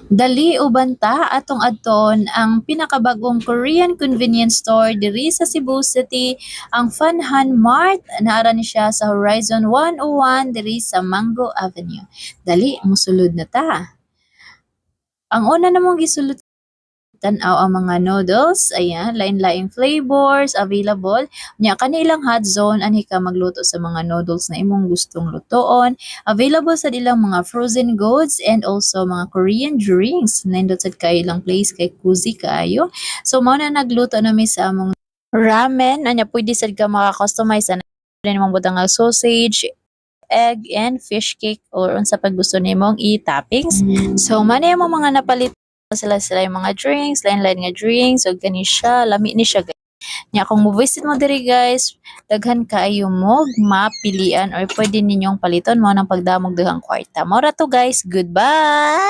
Dali ubanta atong adton ang pinakabagong Korean convenience store diri sa Cebu City, ang Funhan Mart. Naara ni siya sa Horizon 101 diri sa Mango Avenue. Dali mosulod na ta. Ang una namong gisulod tan-aw ang mga noodles, ayan, lain-laing flavors available. Nya kanilang hot zone ani ka magluto sa mga noodles na imong gustong lutoon. Available sa ilang mga frozen goods and also mga Korean drinks. Nindot sad kay ilang place kay cozy kaayo. So mao na nagluto na mi sa among ramen. Anya pwede sad ka maka-customize na nimong butang nga sausage, egg and fish cake or unsa pag gusto nimong i-toppings. So mani mo mga napalit sila yung mga drinks, lain-lain nga drinks, so gani siya, lami ni siya. Nya kung mo-visit mo diri guys, daghan kaayo mo mapilian or pwede ninyong paliton mo ng pagdamog daghang kwarta. Mora to guys, goodbye!